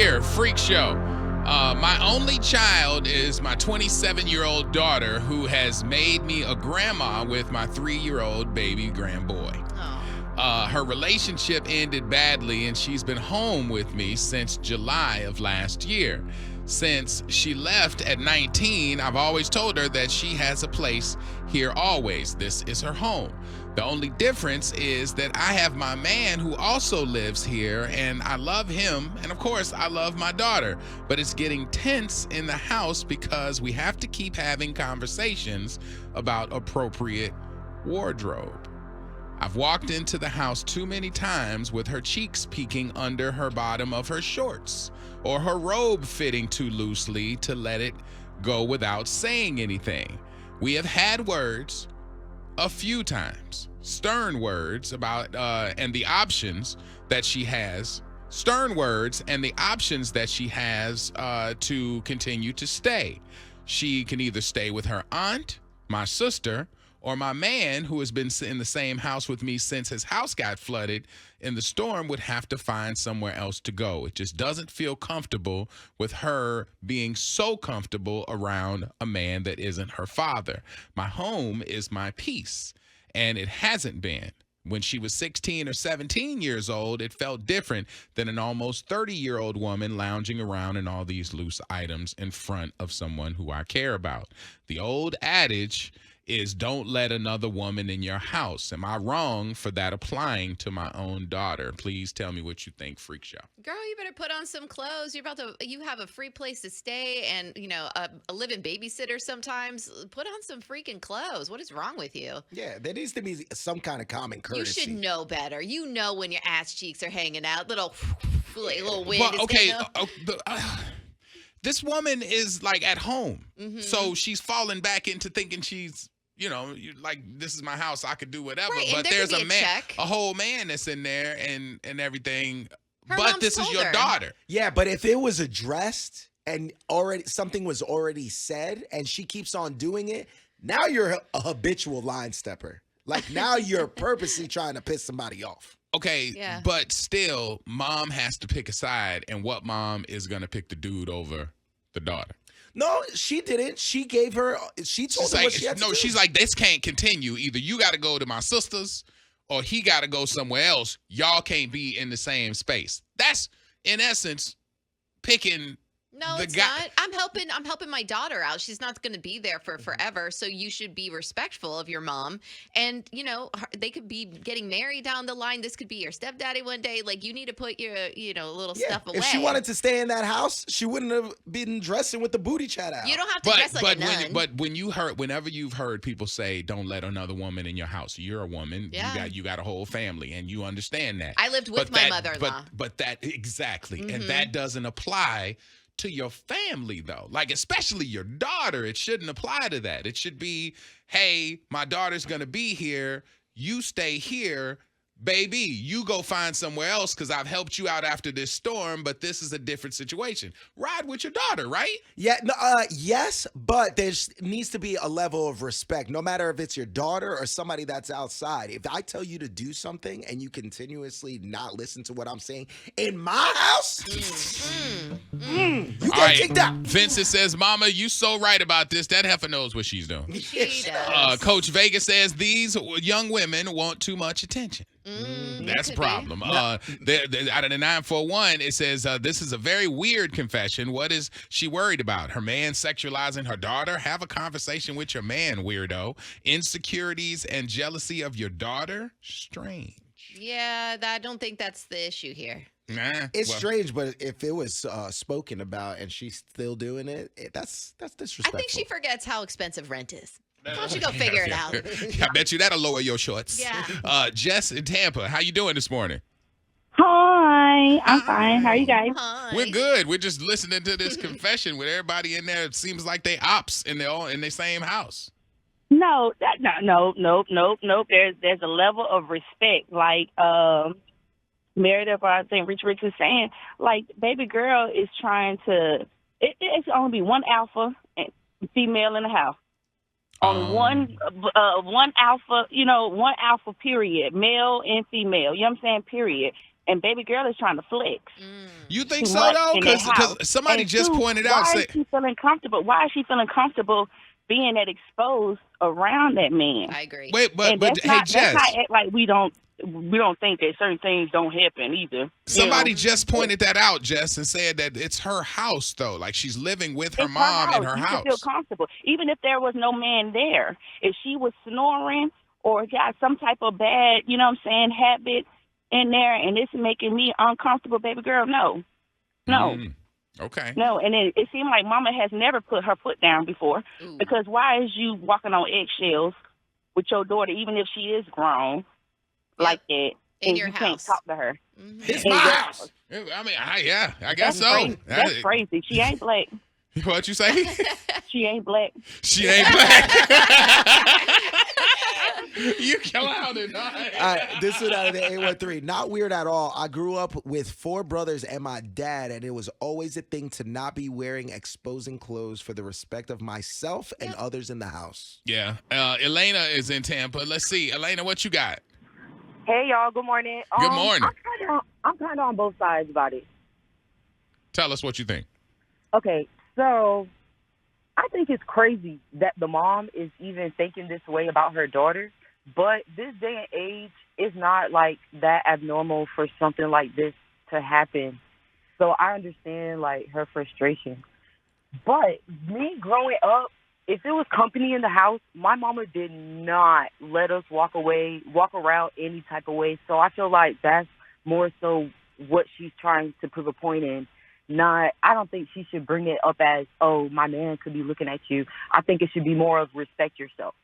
here, Freak Show. My only child is my 27-year-old daughter who has made me a grandma with my 3-year-old baby grandboy. Her relationship ended badly, and she's been home with me since July of last year. Since she left at 19, I've always told her that she has a place here always. This is her home. The only difference is that I have my man who also lives here, and I love him, and of course I love my daughter, but it's getting tense in the house because we have to keep having conversations about appropriate wardrobe. I've walked into the house too many times with her cheeks peeking under her bottom of her shorts, or her robe fitting too loosely to let it go without saying anything. We have had words a few times, stern words about and the options that she has, to continue to stay. She can either stay with her aunt, my sister, or my man, who has been in the same house with me since his house got flooded in the storm, would have to find somewhere else to go. It just doesn't feel comfortable with her being so comfortable around a man that isn't her father. My home is my peace, and it hasn't been. When she was 16 or 17 years old, it felt different than an almost 30-year-old woman lounging around in all these loose items in front of someone who I care about. The old adage is don't let another woman in your house. Am I wrong for that applying to my own daughter? Please tell me what you think, Freak Show. Girl, you better put on some clothes. You have a free place to stay and, a living babysitter sometimes. Put on some freaking clothes. What is wrong with you? Yeah, there needs to be some kind of common courtesy. You should know better. You know when your ass cheeks are hanging out. Little wind Well, is okay, gonna... this woman is like at home. Mm-hmm. So she's falling back into thinking she's, like, this is my house, I could do whatever. Right, but there's a whole man that's in there and everything. But this is your daughter. Yeah, but if it was addressed and already something was already said and she keeps on doing it, now you're a habitual line stepper. Like, now you're purposely trying to piss somebody off. Okay, yeah. But still, mom has to pick a side, and what mom is going to pick the dude over the daughter? No, she didn't. She told her what she had to do. She's like, this can't continue. Either you got to go to my sister's or he got to go somewhere else. Y'all can't be in the same space. That's, in essence, picking... No, it's not. I'm helping my daughter out. She's not going to be there for forever. So you should be respectful of your mom. And, they could be getting married down the line. This could be your stepdaddy one day. Like, you need to put your, little stuff away. If she wanted to stay in that house, she wouldn't have been dressing with the booty chat out. You don't have to dress like a nun. Whenever you've heard people say, don't let another woman in your house, you're a woman. Yeah. You got a whole family, and you understand that. I lived with my mother-in-law. But that, exactly. Mm-hmm. And that doesn't apply to your family, though. Like, especially your daughter, it shouldn't apply to that. It should be, hey, my daughter's going to be here. You stay here. Baby, you go find somewhere else because I've helped you out after this storm, but this is a different situation. Ride with your daughter, right? Yeah, yes, but there needs to be a level of respect, no matter if it's your daughter or somebody that's outside. If I tell you to do something and you continuously not listen to what I'm saying in my house, you get kicked out. Vincent says, Mama, you so right about this. That heifer knows what she's doing. She does. Coach Vegas says these young women want too much attention. That's a problem. Out of the 941, it says, this is a very weird confession. What is she worried about? Her man sexualizing her daughter? Have a conversation with your man, weirdo. Insecurities and jealousy of your daughter? Strange. Yeah, I don't think that's the issue here. Nah, it's strange, but if it was spoken about and she's still doing it, that's disrespectful. I think she forgets how expensive rent is. Why don't you go figure it out? I bet you that'll lower your shorts. Yeah. Jess in Tampa, how you doing this morning? Hi, I'm fine. How are you guys? Hi. We're good. We're just listening to this confession with everybody in there. It seems like they ops in their same house. No. There's a level of respect, like Meredith, or I think Rich was saying. Like, baby girl is trying to. It's only be one alpha and female in the house. On one alpha, one alpha period, male and female. You know what I'm saying? Period. and baby girl is trying to flex. You think Too so much though? in that Because house. somebody And just two, pointed out. Why is she feeling comfortable? Why is she feeling comfortable being that exposed around that man? I agree. Wait, but And that's hey, not Jess. act like we don't think that certain things don't happen either. Somebody You know? just pointed that out, Jess, and said that it's her house though. Like she's living with her It's mom in her You house. can feel comfortable, even if there was no man there. If she was snoring or got some type of bad, you know what I'm saying, habit in there, and it's making me uncomfortable, baby girl, no. Okay. No, and it seemed like Mama has never put her foot down before. Ooh. Because why is you walking on eggshells with your daughter, even if she is grown, like that, In and your you can't house. talk to her? It's In my your house. I mean, I guess so. Crazy. That's crazy. She ain't black. What you say? She ain't black. She ain't black. You clouded. All right, this is out of the 813. Not weird at all. I grew up with 4 brothers and my dad, and it was always a thing to not be wearing exposing clothes for the respect of myself and others in the house. Yeah. Elena is in Tampa. Let's see. Elena, what you got? Hey, y'all. Good morning. Good morning. I'm kind of on both sides about it. Tell us what you think. Okay, so I think it's crazy that the mom is even thinking this way about her daughter. But this day and age is not like that abnormal for something like this to happen. So I understand like her frustration. But me growing up, if it was company in the house, my mama did not let us walk around any type of way. So I feel like that's more so what she's trying to prove a point in. I don't think she should bring it up as, oh, my man could be looking at you. I think it should be more of respect yourself.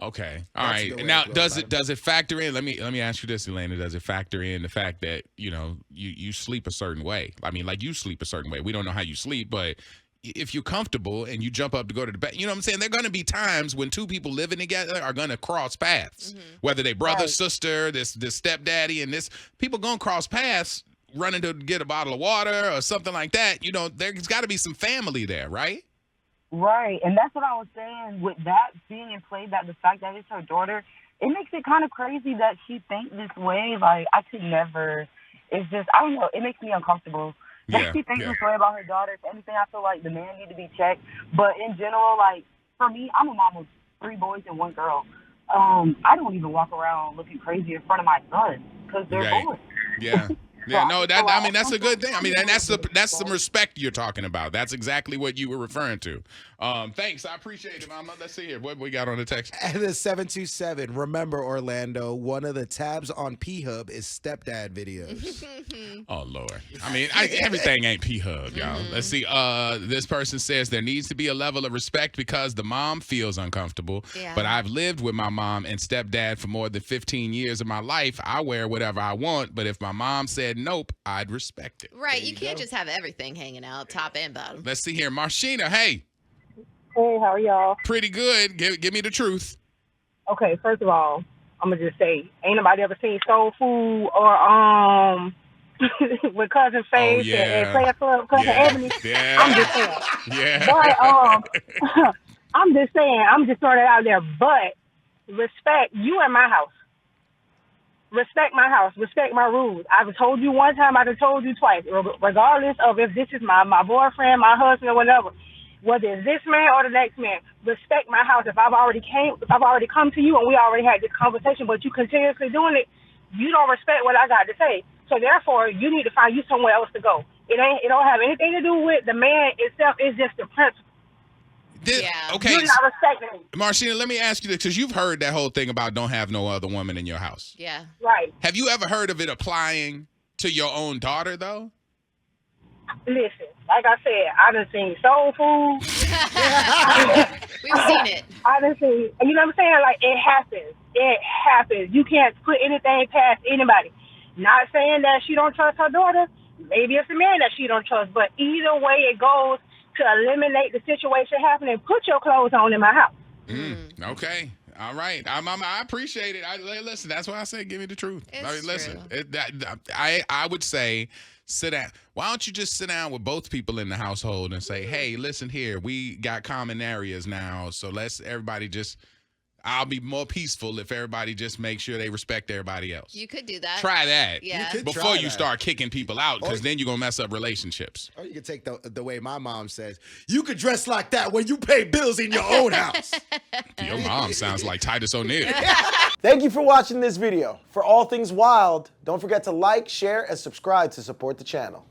Okay. All That's right. the way Now, I feel does about it factor in? Let me ask you this, Elena. Does it factor in the fact that, you sleep a certain way? I mean, like you sleep a certain way. We don't know how you sleep, but if you're comfortable and you jump up to go to the bed, you know what I'm saying? There are going to be times when two people living together are going to cross paths. Whether they brother, sister, this stepdaddy, and this, people going to cross paths running to get a bottle of water or something like that. There's got to be some family there, right? Right, and that's what I was saying. With that being in play, that the fact that it's her daughter, it makes it kind of crazy that she thinks this way. Like, I could never. It's just, I don't know. It makes me uncomfortable. That she thinks this way about her daughter. If anything, I feel like the man need to be checked. But in general, like, for me, I'm a mom of 3 boys and 1 girl. I don't even walk around looking crazy in front of my son because they're boys. Yeah. Yeah, no, that's a good thing. I mean, and that's some respect you're talking about. That's exactly what you were referring to. Thanks, I appreciate it, Mama. Let's see here what we got on the text. And the 727. Remember, Orlando, one of the tabs on P-Hub is stepdad videos. Oh Lord, I mean, everything ain't P-Hub, y'all. Let's see. This person says there needs to be a level of respect because the mom feels uncomfortable. Yeah. But I've lived with my mom and stepdad for more than 15 years of my life. I wear whatever I want, but if my mom said nope, I'd respect it. Right. You can't just have everything hanging out, top and bottom. Let's see here, Marshina. Hey. Hey, how are y'all? Pretty good. Give me the truth. Okay, first of all, I'm gonna just say, ain't nobody ever seen Soul Food or with Cousin Faith and Player Club, Cousin Ebony. Yeah. I'm just saying. Yeah. But I'm just saying, I'm just throwing it out there. But respect, you in my house. Respect my house. Respect my rules. I've told you one time. I've told you twice. Regardless of if this is my boyfriend, my husband, or whatever, whether it's this man or the next man, respect my house. If I've already come to you and we already had this conversation, but you continuously doing it, you don't respect what I got to say. So therefore, you need to find you somewhere else to go. It don't have anything to do with the man itself. It's just the principle. Okay. You're not respecting me. Marcina, let me ask you this, because you've heard that whole thing about don't have no other woman in your house. Yeah. Right. Have you ever heard of it applying to your own daughter, though? Listen, like I said, I done seen Soul Food. We've seen it. I done seen, you know what I'm saying? Like, it happens. It happens. You can't put anything past anybody. Not saying that she don't trust her daughter. Maybe it's a man that she don't trust. But either way it goes, to eliminate the situation happening, put your clothes on in my house. Okay. All right. I appreciate it. Listen, that's why I say give me the truth. Listen, I would say sit down. Why don't you just sit down with both people in the household and say, hey, listen here, we got common areas now, so let's everybody just, I'll be more peaceful if everybody just makes sure they respect everybody else. You could do that. Try that. Yeah. You could Before try you that. start kicking people out, because then you're going to mess up relationships. Or you could take the way my mom says, you could dress like that when you pay bills in your own house. Your mom sounds like Titus O'Neil. Thank you for watching this video. For all things wild, don't forget to like, share, and subscribe to support the channel.